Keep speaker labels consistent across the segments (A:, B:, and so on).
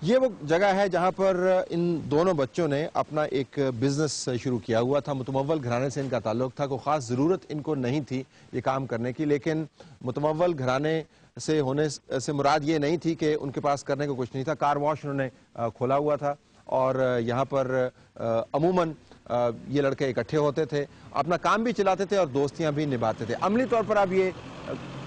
A: یہ وہ جگہ ہے جہاں پر ان دونوں بچوں نے اپنا ایک بزنس شروع کیا ہوا تھا. متمول گھرانے سے ان کا تعلق تھا. کوئی خاص ضرورت ان کو نہیں تھی یہ کام کرنے کی, لیکن متمول گھرانے سے ہونے سے مراد یہ نہیں تھی کہ ان کے پاس کرنے کو کچھ نہیں تھا. کار واش انہوں نے کھولا ہوا تھا اور یہاں پر عموماً یہ لڑکے اکٹھے ہوتے تھے, اپنا کام بھی چلاتے تھے اور دوستیاں بھی نبھاتے تھے. عملی طور پر اب یہ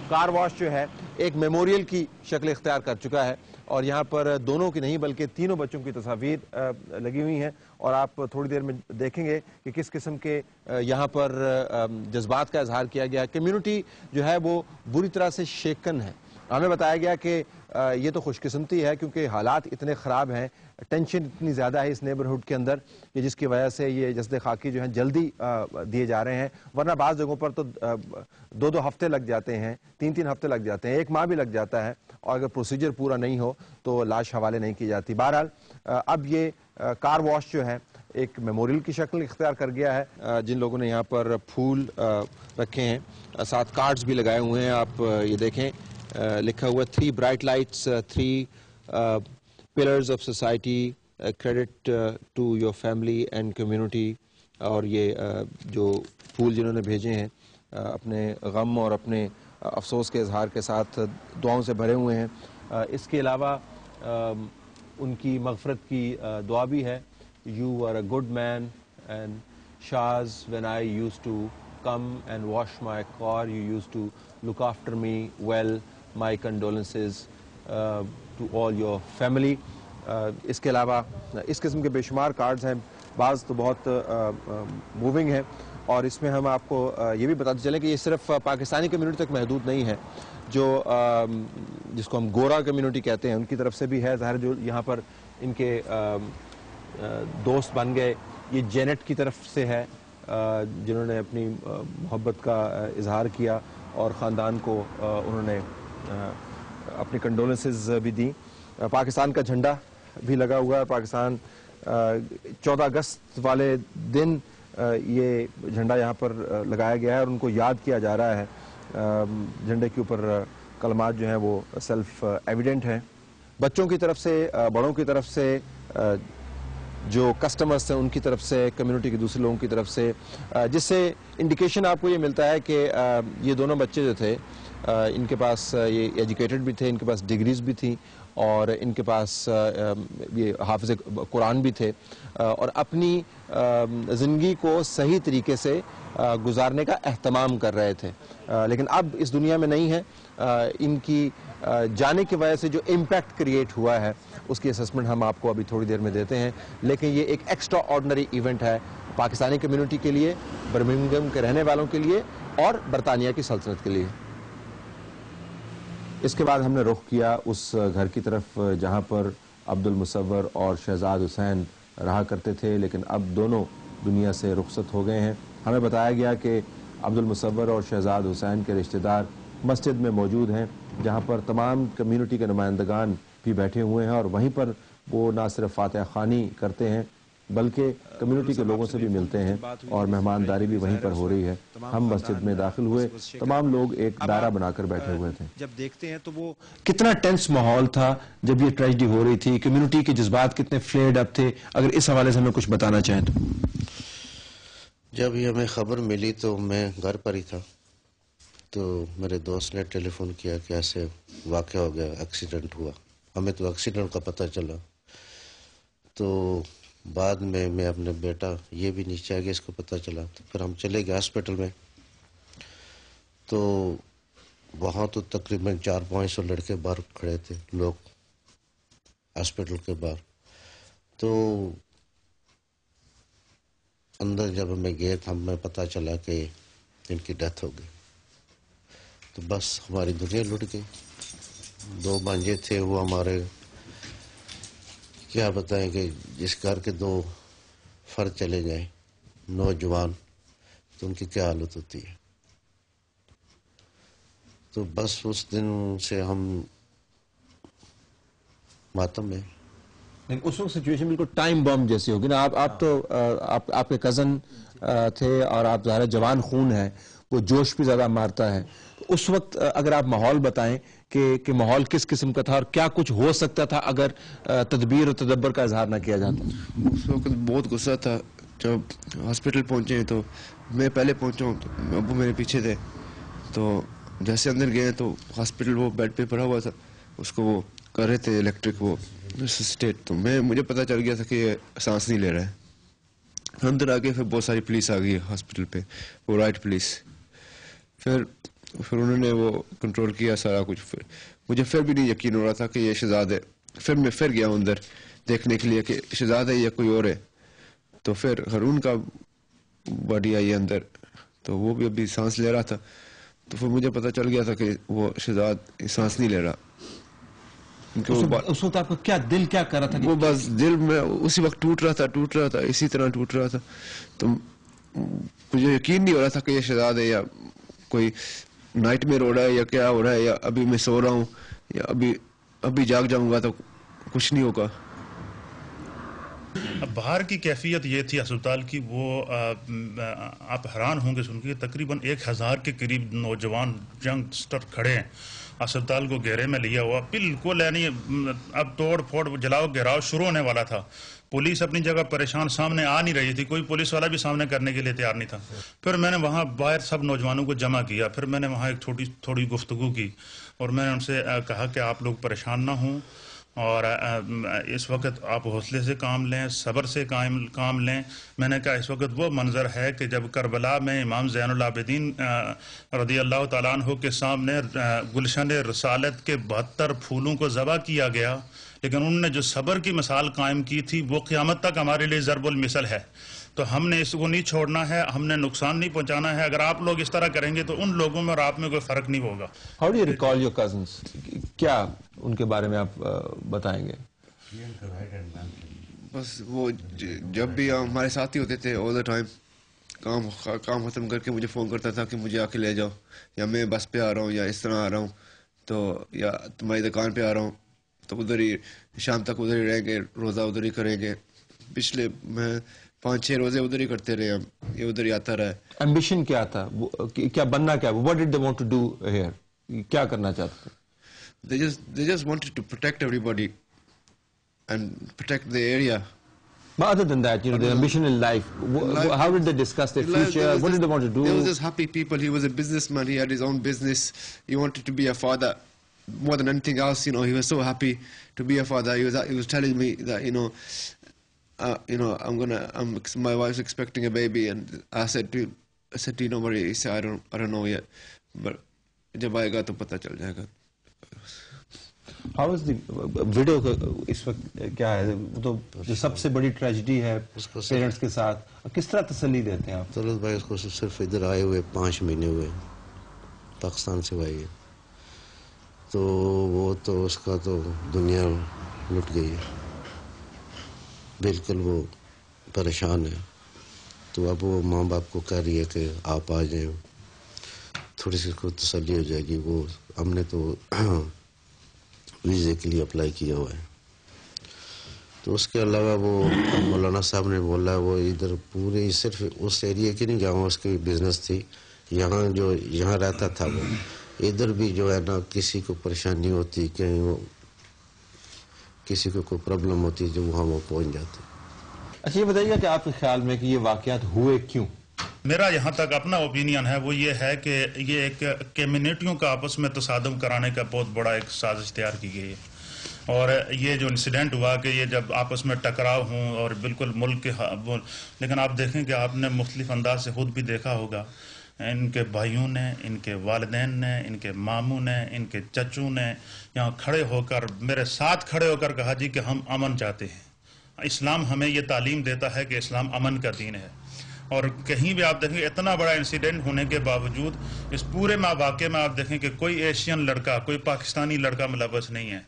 A: کار واش جو ہے ایک میموریل کی شکل اختیار کر چکا ہے, اور یہاں پر دونوں کی نہیں بلکہ تینوں بچوں کی تصاویر لگی ہوئی ہیں, اور آپ تھوڑی دیر میں دیکھیں گے کہ کس قسم کے یہاں پر جذبات کا اظہار کیا گیا. کمیونٹی جو ہے وہ بری طرح سے شیکن ہے. ہمیں بتایا گیا کہ یہ تو خوش قسمتی ہے کیونکہ حالات اتنے خراب ہیں, ٹینشن اتنی زیادہ ہے اس نیبرہڈ کے اندر کہ جس کی وجہ سے یہ جسد خاکی جو ہیں جلدی دیے جا رہے ہیں, ورنہ بعض جگہوں پر تو 2 ہفتے لگ جاتے ہیں, 3 ہفتے لگ جاتے ہیں, 1 ماہ بھی لگ جاتا ہے, اور اگر پروسیجر پورا نہیں ہو تو لاش حوالے نہیں کی جاتی. بہرحال اب یہ کار واش جو ہے ایک میموریل کی شکل اختیار کر گیا ہے. جن لوگوں نے یہاں پر پھول رکھے ہیں, ساتھ کارڈز بھی لگائے ہوئے ہیں, آپ یہ دیکھیں لکھا ہوا 3 bright lights, 3 pillars of society, credit to your family and community. اور یہ جو پھول جنہوں نے بھیجے ہیں اپنے غم اور اپنے افسوس کے اظہار کے ساتھ دعاؤں سے بھرے ہوئے ہیں. اس کے علاوہ ان کی مغفرت کی دعا بھی ہے. You are a good man and Shaz, when I used to come and wash my car, you used to look after me well. My condolences to all your family. اس کے علاوہ اس قسم کے بے شمار کارڈز ہیں, بعض تو بہت موونگ ہیں, اور اس میں ہم آپ کو یہ بھی بتاتے چلیں کہ یہ صرف پاکستانی کمیونٹی تک محدود نہیں ہے. جو جس کو ہم گورا کمیونٹی کہتے ہیں ان کی طرف سے بھی ہے ظاہر, جو یہاں پر ان کے دوست بن گئے. یہ جینٹ کی طرف سے ہے جنہوں نے اپنی محبت کا اظہار کیا اور خاندان کو انہوں نے اپنی کنڈولنسز بھی دیں. پاکستان کا جھنڈا بھی لگا ہوا ہے. پاکستان 14 اگست والے دن یہ جھنڈا یہاں پر لگایا گیا ہے اور ان کو یاد کیا جا رہا ہے. جھنڈے کے اوپر کلمات جو ہیں وہ سیلف ایویڈنٹ ہیں. بچوں کی طرف سے, بڑوں کی طرف سے, جو کسٹمرز ہیں ان کی طرف سے, کمیونٹی کے دوسرے لوگوں کی طرف سے, جس سے انڈیکیشن آپ کو یہ ملتا ہے کہ یہ دونوں بچے جو تھے ان کے پاس یہ ایجوکیٹڈ بھی تھے, ان کے پاس ڈگریز بھی تھیں, اور ان کے پاس یہ حافظ قرآن بھی تھے, اور اپنی زندگی کو صحیح طریقے سے گزارنے کا اہتمام کر رہے تھے. لیکن اب اس دنیا میں نہیں ہے. ان کی جانے کی وجہ سے جو امپیکٹ کریٹ ہوا ہے اس کی اسسمنٹ ہم آپ کو ابھی تھوڑی دیر میں دیتے ہیں, لیکن یہ ایک ایکسٹرا آرڈنری ایونٹ ہے پاکستانی کمیونٹی کے لیے, برمنگھم کے رہنے والوں کے لیے, اور برطانیہ کی سلطنت کے لیے. اس کے بعد ہم نے رخ کیا اس گھر کی طرف جہاں پر عبد المصور اور شہزاد حسین رہا کرتے تھے, لیکن اب دونوں دنیا سے رخصت ہو گئے ہیں. ہمیں بتایا گیا کہ عبد المصور اور شہزاد حسین کے رشتہ دار مسجد میں موجود ہیں, جہاں پر تمام کمیونٹی کے نمائندگان بھی بیٹھے ہوئے ہیں, اور وہیں پر وہ نہ صرف فاتحہ خوانی کرتے ہیں بلکہ کمیونٹی کے لوگوں سے بھی ملتے ہیں, اور مہمانداری بھی وہیں پر ہو رہی ہے. ہم مسجد میں داخل ہوئے, تمام لوگ ایک دائرہ بنا کر بیٹھے ہوئے تھے. جب دیکھتے ہیں تو وہ کتنا ٹینس ماحول تھا جب یہ ٹریجڈی ہو رہی تھی, کمیونٹی کے جذبات کتنے فلیئرڈ اپ تھے, اگر اس حوالے سے ہمیں کچھ بتانا چاہیں تو.
B: جب یہ ہمیں خبر ملی تو میں گھر پر ہی تھا, تو میرے دوست نے ٹیلی فون کیا کہ ایسے واقعہ ہو گیا, ایکسیڈنٹ ہوا. ہمیں تو ایکسیڈنٹ کا پتہ چلا, تو بعد میں اپنے بیٹا یہ بھی نیچے آ گیا, اس کو پتہ چلا, تو پھر ہم چلے گئے ہاسپٹل میں. تو وہاں تو تقریباً 400-500 لڑکے باہر کھڑے تھے, لوگ ہاسپٹل کے باہر. تو اندر جب ہمیں گئے تو ہمیں پتہ چلا کہ ان کی ڈیتھ ہو گئی. تو بس ہماری دنیا لٹ گئی. 2 بانجے تھے وہ ہمارے, کیا بتائیں کہ جس گھر کے 2 فرد چلے جائیں نوجوان, تو ان کی کیا حالت ہوتی ہے. تو بس اس دن سے ہم ماتم میں.
A: لیکن اس وقت سچویشن بالکل ٹائم بم جیسی ہوگی نا. آپ تو آپ کے کزن تھے اور آپ ظاہر جوان خون ہے, وہ جوش بھی زیادہ مارتا ہے. اس وقت اگر آپ ماحول بتائیں کہ ماحول کس قسم کا تھا اور کیا کچھ ہو سکتا تھا اگر تدبیر اور تدبر کا اظہار نہ کیا جاتا؟
C: اس وقت بہت غصہ تھا. جب ہاسپٹل پہنچے تو میں پہلے پہنچا ہوں تو ابو میرے پیچھے تھے. تو جیسے اندر گئے تو ہاسپٹل وہ بیڈ پہ پڑا ہوا تھا, اس کو وہ کر رہے تھے الیکٹرک وہ اسٹیٹ. تو مجھے پتہ چل گیا تھا کہ یہ سانس نہیں لے رہا ہے. اندر آ گئے, پھر بہت ساری پولیس آ گئی ہاسپٹل پہ, وہ رائٹ پولیس. پھر انہوں نے وہ کنٹرول کیا سارا کچھ. مجھے پھر بھی نہیں یقین ہو رہا تھا کہ یہ شہزاد ہے. پھر میں گیا ہوں اندر دیکھنے کے لیے کہ شہزاد ہے یا کوئی اور ہے. تو پھر ہارون کا باڈی آئی اندر, تو وہ بھی ابھی سانس لے رہا تھا. تو پھر مجھے پتہ چل گیا تھا کہ وہ شہزاد سانس نہیں لے رہا.
A: اس وقت آپ کا دل کیا کر رہا تھا؟
C: وہ بس دل میں اسی وقت ٹوٹ رہا تھا اسی طرح ٹوٹ رہا تھا. تو مجھے یقین نہیں ہو رہا تھا کہ یہ شہزاد ہے یا کوئی نائٹ میئر ہو رہا ہے یا کیا ہو رہا ہے, یا ابھی میں سو رہا ہوں یا ابھی جاگ جاؤں گا تو کچھ نہیں ہوگا.
D: باہر کی کیفیت یہ تھی اسپتال کی, وہ آپ حیران ہوں گے سن کے, تقریباً 1000 کے قریب نوجوان ینگسٹر کھڑے ہیں اسپتال کو گھیرے میں لیا ہوا بالکل. یعنی اب توڑ پھوڑ جلاؤ گھیراؤ شروع ہونے والا تھا. پولیس اپنی جگہ پریشان, سامنے آ نہیں رہی تھی, کوئی پولیس والا بھی سامنے کرنے کے لیے تیار نہیں تھا. پھر میں نے وہاں باہر سب نوجوانوں کو جمع کیا. پھر میں نے وہاں ایک تھوڑی گفتگو کی اور میں نے ان سے کہا کہ آپ لوگ پریشان نہ ہوں اور اس وقت آپ حوصلے سے کام لیں, صبر سے کام لیں. میں نے کہا اس وقت وہ منظر ہے کہ جب کربلا میں امام زین العابدین رضی اللہ تعالیٰ عنہ کے سامنے گلشن رسالت کے 72 پھولوں کو ذبح کیا گیا, لیکن انہوں نے جو صبر کی مثال قائم کی تھی وہ قیامت تک ہمارے لیے ضرب المثل ہے. تو ہم نے اس کو نہیں چھوڑنا ہے, ہم نے نقصان نہیں پہنچانا ہے. اگر آپ لوگ اس طرح کریں گے تو ان لوگوں میں اور آپ میں کوئی فرق نہیں ہوگا.
A: How do you recall your cousins? کیا ان کے بارے میں آپ بتائیں گے؟
C: بس وہ جب بھی ہمارے ساتھ ہی ہوتے تھے all the time, کام ختم کر کے مجھے فون کرتا تھا کہ مجھے آ کے لے جاؤ, یا میں بس پہ آ رہا ہوں یا اس طرح آ رہا ہوں, تو یا تمہاری دکان پہ آ رہا ہوں, تو ادھر ہی شام تک ادھر ہی رہیں گے, روزہ ادھر ہی کریں گے. پچھلے میں 5-6 روزے ادھر ہی کرتے رہے ہم, یہ ادھر ہی آتا رہا.
A: ایمبیشن کیا تھا, کیا بننا کیا, what did they want to do here, کیا کرنا چاہتے تھے؟
C: They just wanted to protect everybody and protect the area.
A: But other than that, the ambition in life, how did they discuss their future, what did they want to do?
C: They were just happy people. He was a businessman, he had his own business, he wanted to be a father more than anything else. He was so happy to be a father. He was telling me that my wife's expecting a baby, and I said to nobody. He said I don't know yet, but جب آئے گا تو پتہ چل جائے گا.
A: How is the widow کا اس وقت کیا ہے, وہ تو جو سب سے بڑی ٹریجڈی ہے پیرنٹس کے ساتھ, کس طرح تسلی دیتے ہیں آپ؟
B: طلعت بھائی اس کو صرف ادھر آئے ہوئے 5 مہینے ہوئے, پاکستان سے آئی ہے, تو وہ تو اس کا تو دنیا لٹ گئی ہے, بالکل وہ پریشان ہے. تو اب وہ ماں باپ کو کہہ رہی ہے کہ آپ آ جائیں, تھوڑی سی کو تسلی ہو جائے گی. وہ ہم نے تو ویزے کے لیے اپلائی کیا ہوا ہے. تو اس کے علاوہ وہ مولانا صاحب نے بولا وہ ادھر پورے صرف اس ایریے کی نہیں جہاں اس کی بزنس تھی, یہاں رہتا تھا وہ, ادھر بھی جو ہے نا کسی کو پریشانی ہوتی, کہیں وہ کسی کو کوئی پرابلم ہوتی جو وہاں وہ پہنچ جاتے.
A: اچھا یہ بتائیے کہ آپ کے خیال میں کہ یہ واقعات ہوئے کیوں؟
D: میرا یہاں تک اپنا اوپینین ہے, وہ یہ ہے کہ یہ ایک کمیونٹیوں کا آپس میں تصادم کرانے کا بہت بڑا ایک سازش تیار کی گئی ہے. اور یہ جو انسیڈنٹ ہوا کہ یہ جب آپس میں ٹکراؤ ہوں اور بالکل ملک کے, لیکن آپ دیکھیں کہ آپ نے مختلف انداز سے خود بھی دیکھا ہوگا, ان کے بھائیوں نے, ان کے والدین نے, ان کے ماموں نے, ان کے چچوں نے یہاں کھڑے ہو کر میرے ساتھ کھڑے ہو کر کہا جی کہ ہم امن چاہتے ہیں. اسلام ہمیں یہ تعلیم دیتا ہے کہ اسلام امن کا دین ہے. اور کہیں بھی آپ دیکھیں اتنا بڑا انسیڈنٹ ہونے کے باوجود اس پورے واقعے میں آپ دیکھیں کہ کوئی ایشین لڑکا, کوئی پاکستانی لڑکا ملوث نہیں ہے.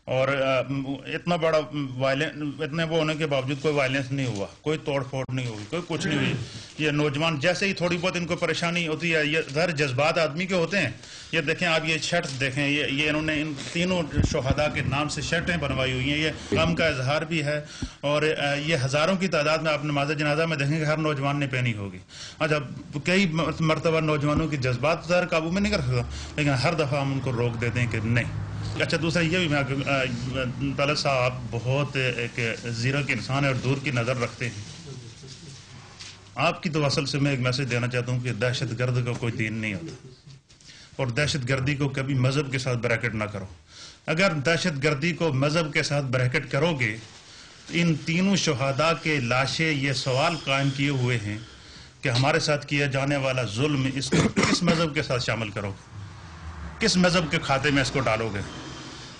D: اور اتنا بڑا اتنے وہ ہونے کے باوجود کوئی وائلنس نہیں ہوا, کوئی توڑ پھوڑ نہیں ہوئی, کوئی کچھ نہیں ہوئی. یہ نوجوان جیسے ہی تھوڑی بہت ان کو پریشانی ہوتی ہے, یہ ظاہر جذبات آدمی کے ہوتے ہیں. یہ دیکھیں آپ, یہ شرٹ دیکھیں, یہ انہوں نے ان تینوں شہداء کے نام سے شرٹیں بنوائی ہوئی ہیں. یہ غم کا اظہار بھی ہے, اور یہ ہزاروں کی تعداد میں آپ نماز جنازہ میں دیکھیں کہ ہر نوجوان نے پہنی ہوگی. اچھا, کئی مرتبہ نوجوانوں کی جذبات ظاہر قابو میں نہیں کر سکتا, لیکن ہر دفعہ ہم ان کو روک دیتے ہیں کہ نہیں. اچھا, دوسرا یہ بھی میں طلعت صاحب آپ بہت ایک زیرک انسان ہے اور دور کی نظر رکھتے ہیں. آپ کی تو اصل سے میں ایک میسج دینا چاہتا ہوں کہ دہشت گرد کا کوئی دین نہیں ہوتا, اور دہشت گردی کو کبھی مذہب کے ساتھ بریکٹ نہ کرو. اگر دہشت گردی کو مذہب کے ساتھ بریکٹ کرو گے, ان تینوں شہداء کے لاشیں یہ سوال قائم کیے ہوئے ہیں کہ ہمارے ساتھ کیا جانے والا ظلم اس کو کس مذہب کے ساتھ شامل کرو گے, کس مذہب کے کھاتے میں اس کو ڈالو گے.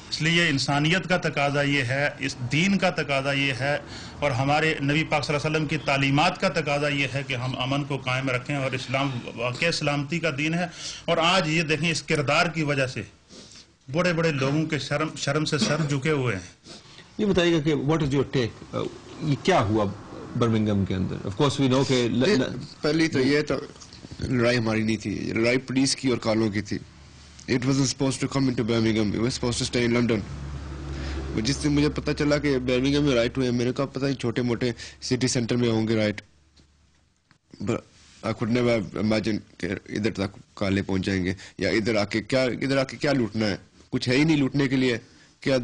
D: اس لیے انسانیت کا تقاضا یہ ہے, اس دین کا تقاضا یہ ہے, اور ہمارے نبی پاک صلی اللہ علیہ وسلم کی تعلیمات کا تقاضا یہ ہے کہ ہم امن کو قائم رکھیں, اور اسلام واقعی سلامتی کا دین ہے. اور آج یہ دیکھیں اس کردار کی وجہ سے بڑے بڑے لوگوں کے شرم سے سر جھکے ہوئے ہیں.
A: یہ بتائیے گا کہ واٹ از یور ٹیک, یہ کیا ہوا برمنگھم کے اندر؟ آف کورس وی نو کہ
C: پہلی تو یہ تو لڑائی ہماری نہیں تھی, لڑائی پولیس کی اور کالوں کی تھی. It wasn't supposed to come into Birmingham. It was supposed to stay in London. جس سے مجھے پتہ چلا کہ برمنگھم میں رائٹ ہوئے ہیں, میرے کو پتہ نہیں چھوٹے موٹے سٹی سینٹر میں ہوں گے right, I could never imagine کہ ادھر تک کالے پہنچ جائیں گے, یا ادھر آ کے کیا لوٹنا ہے. کچھ ہے ہی نہیں لوٹنے کے لیے. کیا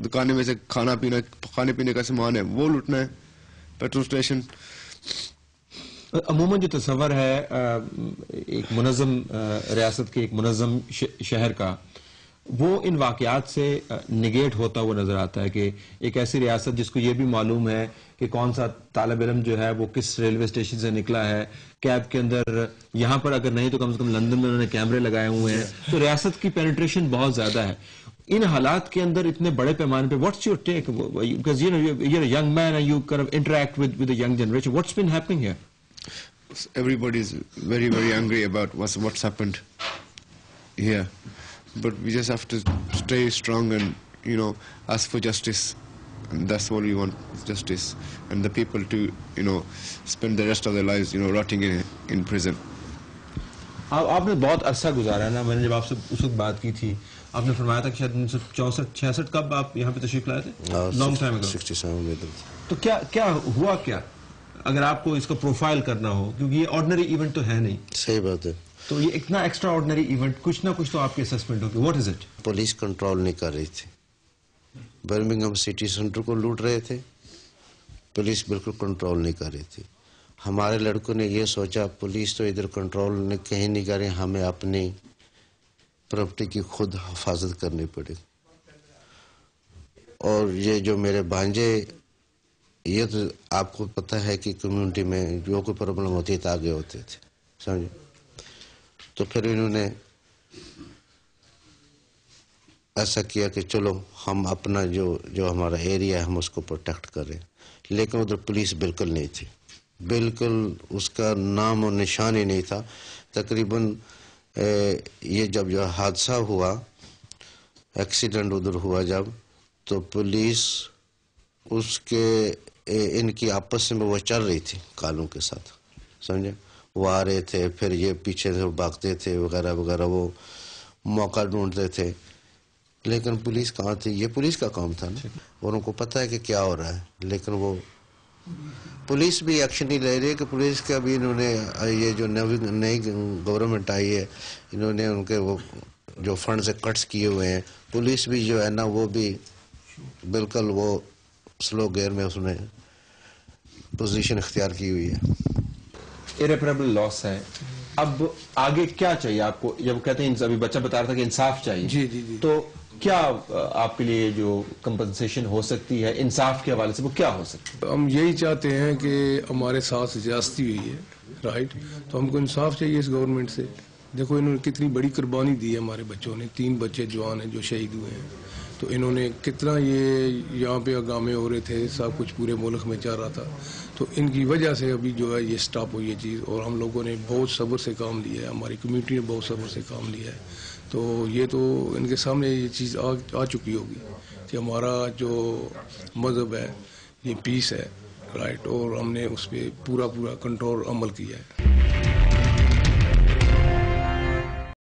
C: دکانیں میں سے کھانے پینے کا سامان ہے وہ لوٹنا ہے, پیٹرول اسٹیشن.
A: عموماً جو تصور ہے ایک منظم ریاست کے, ایک منظم شہر کا, وہ ان واقعات سے نگیٹ ہوتا ہوا نظر آتا ہے کہ ایک ایسی ریاست جس کو یہ بھی معلوم ہے کہ کون سا طالب علم جو ہے وہ کس ریلوے اسٹیشن سے نکلا ہے, کیب کے اندر, یہاں پر اگر نہیں تو کم سے کم لندن میں انہوں نے کیمرے لگائے ہوئے ہیں. تو ریاست کی پینیٹریشن بہت زیادہ ہے. ان حالات کے اندر اتنے بڑے پیمانے پہ what's your take, because you know you are a young man and you can interact with a young generation, what's been happening here?
C: Everybody is very, very angry about what's happened here, but we just have to stay strong and ask for justice, and that's all we want, justice, and the people to spend the rest of their lives rotting in prison.
A: آپ نے بہت عرصہ گزارا ہے نا. میں نے جب آپ سے اس وقت بات کی تھی, آپ نے فرمایا تھا کہ شاید 1964-66 کب آپ یہاں پہ تشریف لائے تھے؟ Long time ago.
B: 67 میں.
A: تو کیا ہوا کیا, اگر آپ کو اس کو پروفائل کرنا ہو, کیونکہ یہ آرڈنری ایونٹ تو ہے نہیں.
B: صحیح بات ہے.
A: تو یہ اتنا ایکسٹرا آرڈنری ایونٹ, کچھ نہ کچھ تو آپ کی اسسمنٹ ہوگی. What is it?
B: Police control نہیں کر رہی تھی. برمنگھم سٹی سینٹر کو لوٹ رہے تھے, پولیس بالکل کنٹرول نہیں کر رہی تھی. ہمارے لڑکوں نے یہ سوچا پولیس تو ادھر کنٹرول کہیں نہیں کر رہی, ہمیں اپنی پراپرٹی کی خود حفاظت کرنی پڑے. اور یہ جو میرے بھانجے, یہ تو آپ کو پتہ ہے کہ کمیونٹی میں جو کوئی پرابلم ہوتی ہے تو آگے ہوتے تھے, سمجھے. تو پھر انہوں نے ایسا کیا کہ چلو ہم اپنا جو ہمارا ایریا ہے ہم اس کو پروٹیکٹ کریں. لیکن ادھر پولیس بالکل نہیں تھی, بالکل اس کا نام و نشان ہی نہیں تھا. تقریباً یہ جب جو حادثہ ہوا, ایکسیڈنٹ ادھر ہوا جب, تو پولیس اس کے ان کی آپس میں وہ چل رہی تھی کالوں کے ساتھ, سمجھے. وہ آ رہے تھے, پھر یہ پیچھے سے بھاگتے تھے وغیرہ وغیرہ, وہ موقع ڈھونڈتے تھے. لیکن پولیس کہاں تھی؟ یہ پولیس کا کام تھا نا, اور ان کو پتہ ہے کہ کیا ہو رہا ہے. لیکن وہ پولیس بھی ایکشن نہیں لے رہی ہے کہ پولیس کا بھی انہوں نے یہ جو نئی گورنمنٹ آئی ہے, انہوں نے ان کے وہ جو فنڈ سے کٹس کیے ہوئے ہیں. پولیس بھی جو ہے نا وہ بھی بالکل وہ سلو گیئر میں اس نے پوزیشن اختیار کی ہوئی ہے.
A: ایریپریبل لاس ہے. اب آگے کیا چاہیے آپ کو؟ جب کہتے ہیں ابھی بچہ بتا رہا تھا کہ انصاف چاہیے,
E: جی
A: تو کیا آپ کے لیے جو کمپنسیشن ہو سکتی ہے انصاف کے حوالے سے, وہ کیا ہو سکتی ہے؟
E: ہم یہی چاہتے ہیں کہ ہمارے ساتھ زیادتی ہوئی ہے, رائٹ, تو ہم کو انصاف چاہیے اس گورنمنٹ سے. دیکھو انہوں نے کتنی بڑی قربانی دی ہے ہمارے بچوں نے, 3 بچے جوان ہیں جو شہید ہوئے ہیں. تو انہوں نے کتنا یہ یہاں پہ اگامے ہو رہے تھے, سب کچھ پورے ملک میں چل رہا تھا. تو ان کی وجہ سے ابھی جو ہے یہ سٹاپ ہوئی ہے چیز, اور ہم لوگوں نے بہت صبر سے کام لیا ہے, ہماری کمیونٹی نے بہت صبر سے کام لیا ہے. تو یہ تو ان کے سامنے یہ چیز آ چکی ہوگی کہ ہمارا جو مذہب ہے یہ پیس ہے، رائٹ، اور ہم نے اس پہ پورا کنٹرول عمل کیا ہے.